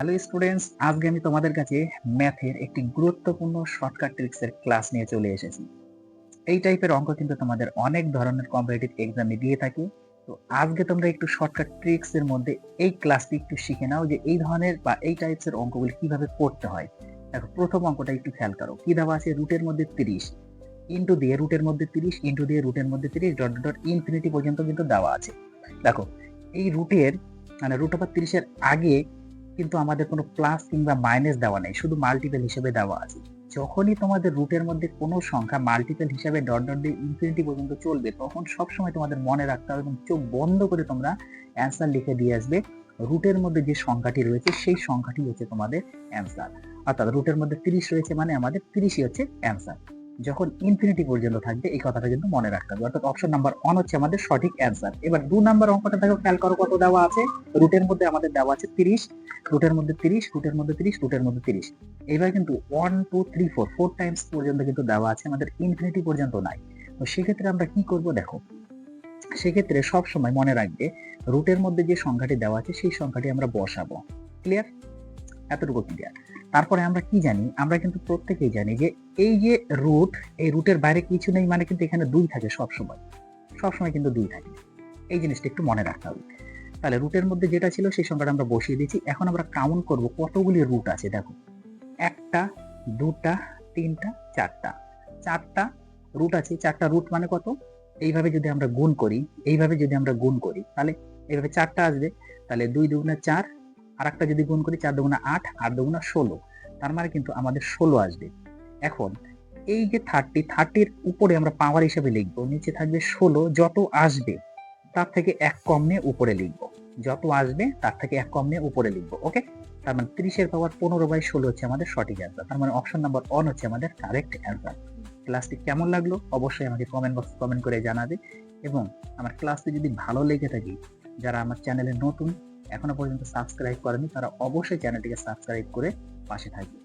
Hello students, আজকে আমি তোমাদের কাছে ম্যাথের একটি গুরুত্বপূর্ণ শর্টকাট ট্রিক্সের ক্লাস নিয়ে চলে এসেছি। এই টাইপের অঙ্ক কিন্তু তোমাদের অনেক ধরনের কম্পিটিটিভ এক্সামে দিয়ে থাকে। তো আজকে তোমরা একটু শর্টকাট ট্রিক্স এর মধ্যে এই ক্লাসটি একটু শিখে নাও যে এই ধরনের বা এই টাইপসের অঙ্কগুলি কিভাবে করতে হয়। দেখো, প্রথম অঙ্কটা একটু খেয়াল করো। কি দেওয়া আছে? রুটের মধ্যে 30 ইনটু দিয়ে রুটের মধ্যে 30 ইনটু দিয়ে রুটের মধ্যে 30 ডট ডট ইনফিনিটি পর্যন্ত কিন্তু দেওয়া আছে। দেখো, এই রুটের মানে রুট ওভার 30 এর আগে কিন্তু আমাদের কোনো প্লাস কিংবা মাইনাস দেওয়া নেই, শুধু মাল্টিপল হিসেবে দেওয়া আছে। যখনই তোমাদের রুটের মধ্যে কোনো সংখ্যা মাল্টিপল হিসাবে ডট ডট দিয়ে ইনফিনিটি পর্যন্ত চলবে, তখন সবসময় তোমাদের মনে রাখতে হবে এবং চোখ বন্ধ করে তোমরা অ্যান্সার লিখে দিয়ে আসবে। রুটের মধ্যে যে সংখ্যাটি রয়েছে সেই সংখ্যাটি হচ্ছে তোমাদের অ্যান্সার। অর্থাৎ রুটের মধ্যে 30 রয়েছে মানে আমাদের 30ই হচ্ছে অ্যান্সার। যখন ইনফিনিটি পর্যন্ত থাকবে এই কথাটা কিন্তু মনে রাখতে হবে। অর্থাৎ অপশন নাম্বার 1 হচ্ছে আমাদের সঠিক অ্যান্সার। এবার 2 নাম্বার অঙ্কটা দেখো, খেয়াল করো কত দেওয়া আছে। রুটের মধ্যে আমাদের দেওয়া আছে 30, রুটের মধ্যে 30, রুটের মধ্যে 30, রুটের মধ্যে 30। এবার কিন্তু 1 2 3 4 টাইমস পর্যন্ত কিন্তু দেওয়া আছে, আমাদের ইনফিনিটি পর্যন্ত নাই। তো সেক্ষেত্রে আমরা কি করব? দেখো, সেক্ষেত্রে সব সময় মনে রাখবে রুটের মধ্যে যে সংখ্যাটি দেওয়া আছে সেই সংখ্যাটি আমরা বসাবো। ক্লিয়ার? এতটুকু ক্লিয়ার। তারপরে আমরা কি জানি? আমরা কিন্তু প্রত্যেকেই জানি যে এই যে রুট, এই রুটের বাইরে কিছু নেই মানে কিন্তু এখানে 2 থাকে সবসময়, সবসময় কিন্তু 2 থাকে। এই জিনিসটা একটু মনে রাখতে হবে। তাহলে রুটের মধ্যে যেটা ছিল সেই সংখ্যাটা আমরা বসিয়ে দিয়েছি। এখন আমরা কাউন্ট করব কতগুলি রুট আছে। দেখো, একটা, দুটা, তিনটা, চারটা, চারটা রুট আছে। চারটা রুট মানে কত? এইভাবে যদি আমরা গুণ করি, এইভাবে যদি আমরা গুণ করি তাহলে এইভাবে চারটা আসবে। তাহলে 2 দুগুণা 4, আর একটা যদি গুণ করি 4 দুগুণা 8, 8 দুগুণা 16, তার মানে কিন্তু আমাদের 16 আসবে। এখন এই যে 30-30-র উপরে আমরা পাওয়ার হিসেবে লিখবো, নিচে থাকবে 16, যত আসবে তার থেকে 1 কম নিয়ে উপরে লিখবো, যত আসবে তার থেকে 1 কম নিয়ে উপরে লিখবো। ওকে, তার মানে 30 এর পাওয়ার 15/16 হচ্ছে আমাদের সঠিক অ্যান্সার। তার মানে অপশন নাম্বার 1 হচ্ছে আমাদের কারেক্ট অ্যান্সার। ক্লাসটি কেমন লাগলো অবশ্যই আমাকে কমেন্ট বক্সে কমেন্ট করে জানাবে। এবং আমার ক্লাসটি যদি ভালো লেগে থাকে, যারা আমার চ্যানেলে নতুন এখনো পর্যন্ত সাবস্ক্রাইব করেনি তারা অবশ্যই চ্যানেলটিকে সাবস্ক্রাইব করে পাশে থাকবে।